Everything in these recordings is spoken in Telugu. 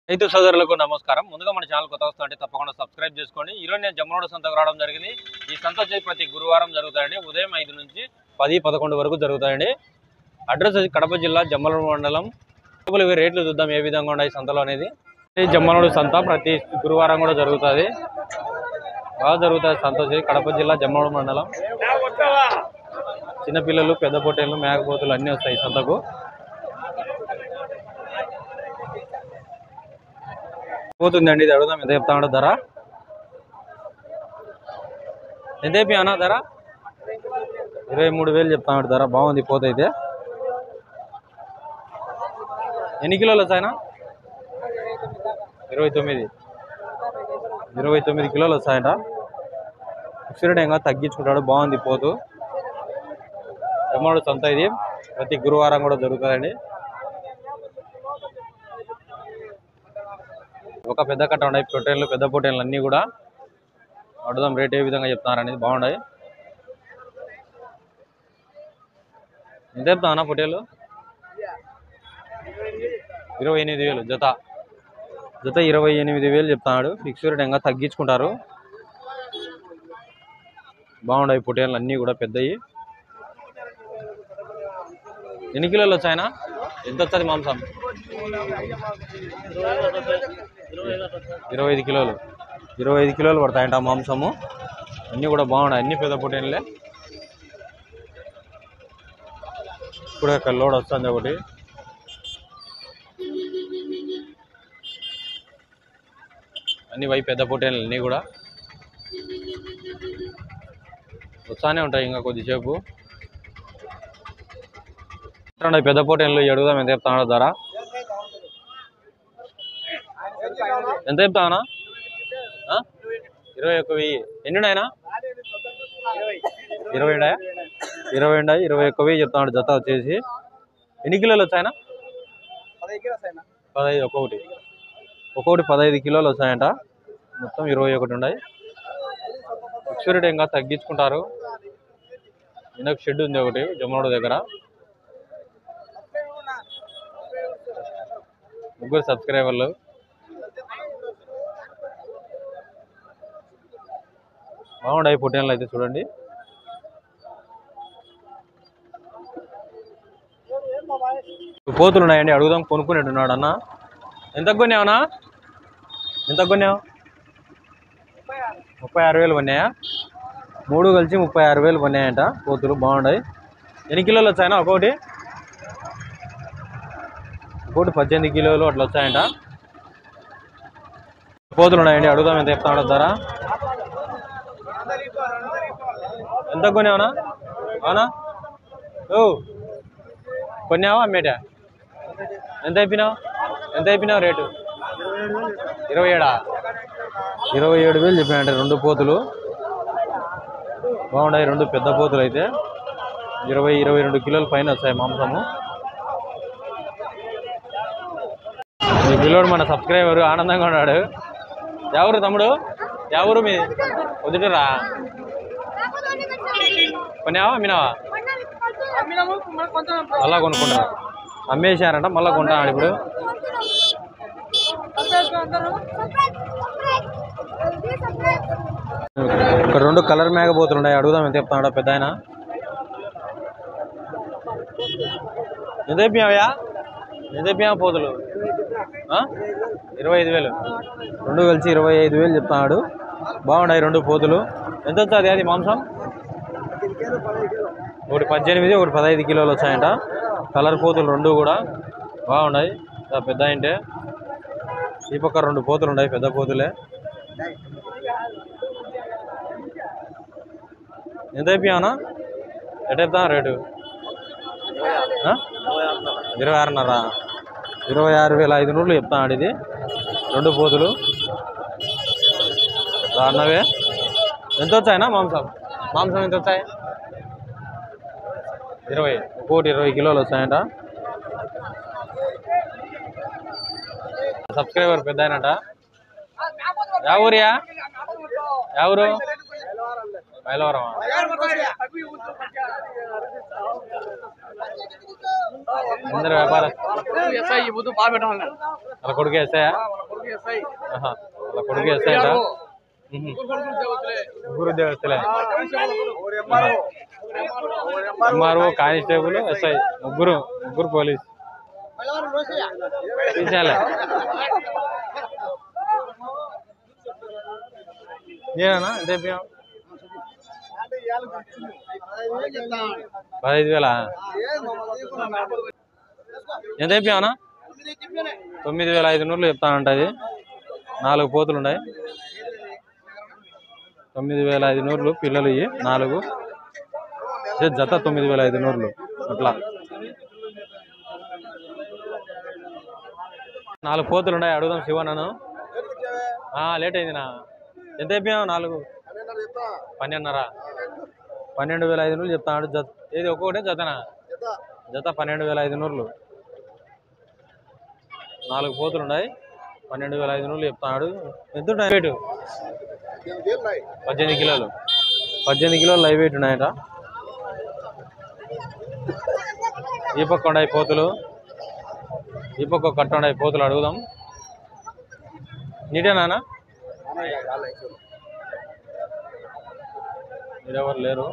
రైతు సోదరులకు నమస్కారం. ముందుగా మన ఛానల్ కొత్త వస్తుంటే తప్పకుండా సబ్స్క్రైబ్ చేసుకోండి. ఈరోజు నేను జమ్మలమడుగు సంతకు రావడం జరిగింది. ఈ సంత వచ్చేసి ప్రతి గురువారం జరుగుతాయండి. ఉదయం 5 నుంచి 10-11 వరకు జరుగుతాయండి. అడ్రస్ వచ్చి కడప జిల్లా జమ్మలమడుగు మండలం. రేట్లు చూద్దాం ఏ విధంగా ఉన్నాయి సంతలో అనేది. జమ్మలమడుగు సంత ప్రతి గురువారం కూడా జరుగుతుంది. బాగా జరుగుతుంది సంత వచ్చి కడప జిల్లా జమ్మలమడుగు మండలం. చిన్నపిల్లలు, పెద్ద పొట్టేళ్ళు, మేకపోతులు అన్నీ వస్తాయి సంతకు. పోతుందండి ఇది. అడుగుదాం ఎంత చెప్తాడు ధర. ఎంత చెప్పి అన్న ధర? 23,000 చెప్తాడు ధర. బాగుంది పోతైతే. ఎన్ని కిలోలు వచ్చాయనా? 29 కిలోలు వస్తాయంట. ఫిక్స్డ్ ఇంకా తగ్గించుకుంటాడు. బాగుంది పోతు. జమ్మలమడుగు సంత ఇది ప్రతి గురువారం కూడా జరుగుతుందండి. ఒక పెద్ద కట్ట ఉన్నాయి. పొట్టేళ్ళు, పెద్ద పొట్టేళ్ళు అన్నీ కూడా. అడుగుదాం రేట్ ఏ విధంగా చెప్తున్నారు అనేది. బాగున్నాయి. ఎంత చెప్తా అన్న పొట్టేళ్ళు? 28,000 జత. 28,000 చెప్తున్నాడు. ఫిక్స్డ్ రేట్ ఇంకా తగ్గించుకుంటారు. బాగున్నాయి పొట్టేళ్ళు అన్నీ కూడా పెద్దవి. ఎన్ని కిలోలు వచ్చాయనా? ఎంత వస్తుంది మాంసం? 25 కిలోలు. 25 కిలోలు పడతాయంట మాంసము. అన్నీ కూడా బాగున్నాయి. అన్ని పెద్ద పొట్టేళ్ళే. ఇప్పుడు అక్కడ లోడ్ వస్తుంది ఒకటి. అన్ని పెద్ద పొట్టేళ్ళు అన్నీ కూడా వస్తానే ఉంటాయి ఇంకా కొద్దిసేపు. పెద్ద పొట్టేళ్ళు అడుగుదాం ఎంత చెప్తాను ధర. ఎంత చెప్తానా? 21,000. ఎన్నిన్నాయనా? 21,000 చెప్తాడు జత వచ్చేసి. ఎన్ని కిలోలు వచ్చాయనా? 15. ఒక్కొక్కటి 15 కిలోలు వచ్చాయంట. మొత్తం 21 ఉన్నాయి. ఫిక్స్డ్ రేట్ ఇంకా తగ్గించుకుంటారు. వెనక షెడ్ ఉంది ఒకటి జమ్మలమడుగు దగ్గర. ముగ్గురు సబ్స్క్రైబర్లు. బాగుంటాయి పొట్టేళ్ళు అయితే చూడండి. పోతులు ఉన్నాయండి. అడుగుదాం కొనుక్కునేట్టున్నాడు అన్న. ఎంత కొన్నావునా? ఎంత కొన్నావు? 36,000 కొన్నాయా? 3 కలిసి 36,000 కొన్నాయంట పోతులు. బాగున్నాయి. ఎన్ని కిలోలు వచ్చాయనా? ఒకటి 18 కిలోలు అట్లా వచ్చాయంట. పోతులు ఉన్నాయండి. అడుగుదాం ఎంత చెప్తాడు ధర. ఎంత కొన్నావునా? అవునా? కొన్నావా అమ్మేటా? ఎంత అయిపోయినావు రేటు? 27,000 చెప్పినాయంట. 2 పోతులు బాగున్నాయి. 2 పెద్ద పోతులు అయితే 22 కిలోల పైన వస్తాయి మాంసము. ఈ పిల్లోడు మన సబ్స్క్రైబర్ ఆనందంగా ఉన్నాడు. ఎవరు తమ్ముడు? ఎవరు మీ? వదిలేరా? కొన్నావా అమ్మినావా? మళ్ళా కొనుక్కుంటారా? అమ్మేశారంట మళ్ళా కొంటాడు ఇప్పుడు. ఇక్కడ 2 కలర్ మేకపోతులు ఉన్నాయి. అడుగుదాం ఎంత చెప్తాడా పెద్ద ఆయన. ఎంత చెప్పినావా? ఎంత చెప్పినా పోతులు? 25,000. 2 కలిసి 25,000 చెప్తున్నాడు. బాగున్నాయి 2 పోతులు. ఎంత వస్తుంది అది మాంసం? ఒకటి 18, ఒకటి 15 కిలోలు వచ్చాయంట. కలర్ పోతులు 2 కూడా బాగున్నాయి. పెద్ద అంటే ఈ పక్క 2 పోతులు ఉన్నాయి. పెద్ద పోతులే. ఎంత అయిపోయానా? ఎట్ చెప్తా రేటు? 26,500. 26,500 చెప్తాడు. ఇది 2 పోతులు. అన్నవే. ఎంత వచ్చాయనా మాంసం? ఎంత వచ్చాయి? 20. ఒకటి 20 కిలోలు వచ్చాయంట. సబ్స్క్రైబర్ పెద్ద ఆయనట. ఎవరియా? ఎవరు? మైలవరమా? అందరు వ్యాపారం అలా కొడుకు వేస్తాయా? వాళ్ళ కొడుకు ఎస్ఐ అంట. ముగ్గురు దేవతలే. ఎంఆర్ఓ, కానిస్టేబుల్, ఎస్ఐ, ముగ్గురు పోలీస్. తీసేయాలి. నేనా ఎంత అయిపోయాం? 15,000. ఎంత అయిపోయావునా? 9,500 చెప్తానంట. అది 4 పోతులు ఉన్నాయి. 9,500 పిల్లలు. ఇవి 4 జత 9,500 అట్లా. 4 పోతులు ఉన్నాయి. అడుగుదాం శివనను. లేట్ అయిందినా. ఎంత అయిపోయావు? 4 12,500. 12,500 చెప్తాడు జత. ఏది ఒక్కొక్కటే జతనా? జత 12,500. 4 పోతులు ఉన్నాయి. 12,500 చెప్తాడు. ఎంత ఉన్నాయి వెయిట్? 18 కిలోలు. 18 కిలోలు లైవ్ వెయిట్ ఉన్నాయట. ఈ పక్క ఉన్నాయి పోతులు, ఈ పక్క కట్ట ఉన్నాయి పోతులు. అడుగుదాం. నీటేనా? మీరెవరు లేరు.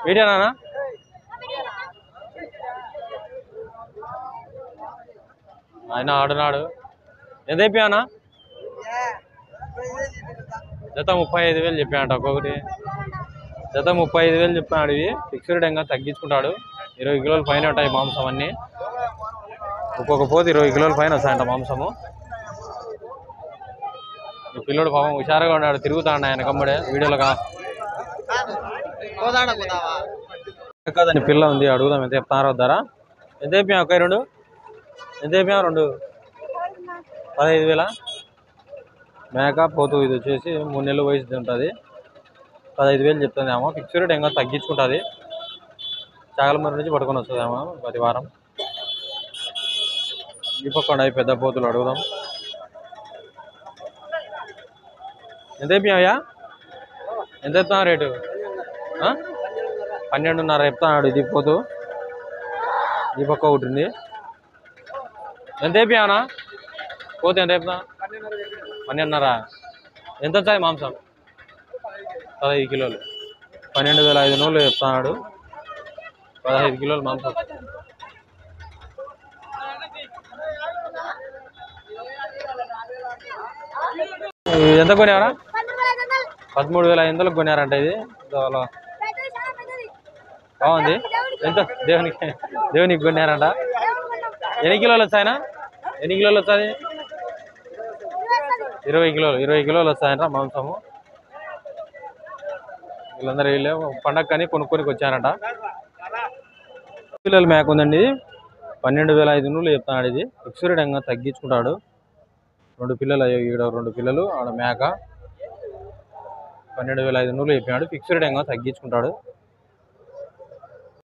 మీటేనా? ఆయన ఆడున్నాడు. ఎంత అయిపోయానా? జత 35,000 చెప్పాడు. ఒక్కొక్కటి జత 35,000 చెప్పాడు. ఇవి ఫిక్స్డ్ ఇంకా తగ్గించుకుంటాడు. 20 కిలోల పైన ఉంటాయి మాంసం అన్నీ. ఒక్కొక్క పోతే 20 కిలోల పైన వస్తాయంట మాంసము. ఈ పిల్లడు పాపం హుషారుగా ఉన్నాడు. తిరుగుతాడు ఆయన కమ్మడే వీడియోలో కాదని పిల్ల ఉంది. అడుగుదాం ఎంత చెప్తారో వద్దారా. ఎంత అయిపోయాం? ఒక 2 ఎంత అయిపోయాం? 2 15,000. మేక పోతు ఇది వచ్చేసి 3 నెలల వయసు ఉంటుంది. 15,000 చెప్తుంది ఏమో. ఫిక్స్డ్ ఇంకా తగ్గించుకుంటుంది. చాగలమర్రి నుంచి పట్టుకొని వస్తుంది ఏమో ప్రతి వారం. ఈ పక్క ఉన్నాయి పెద్ద పోతులు. అడుగుదాం. ఎంత అయిపోయాయా? ఎంత చెప్తున్నా రేటు? 12,500 చెప్తున్నాడు. ఇది పోతు. ఈ పక్క ఒకటి ఉంది. ఎంత అయిపోయానా? పోతే ఎంత చెప్తున్నా? 12,500. ఎంత వచ్చాయి మాంసం? 15 కిలోలు. 12,500 చెప్తున్నాడు. 15 కిలోలు మాంసం. ఎంత కొనేవారా? 13,500 కొనేవారంట. ఇది బాగుంది. ఎంత దేవునికి కొనేవారంట. ఎన్ని కిలోలు వచ్చాయనా? ఎన్ని కిలోలు వచ్చాయి? 20 కిలోలు. 20 కిలోలు వస్తాయంట మాంసము. వీళ్ళందరూ వీళ్ళే పండగ కానీ కొనుక్కొని వచ్చారంట. పిల్లలు మేక ఉందండి. 12,500 చెప్తున్నాడు. ఇది ఫిక్స్డ్ ఇంకా తగ్గించుకుంటాడు. 2 పిల్లలు. ఈడ 2 పిల్లలు, ఆడ మేక. 12,500 చెప్పినాడు. ఫిక్స్డ్ ఇంకా తగ్గించుకుంటాడు.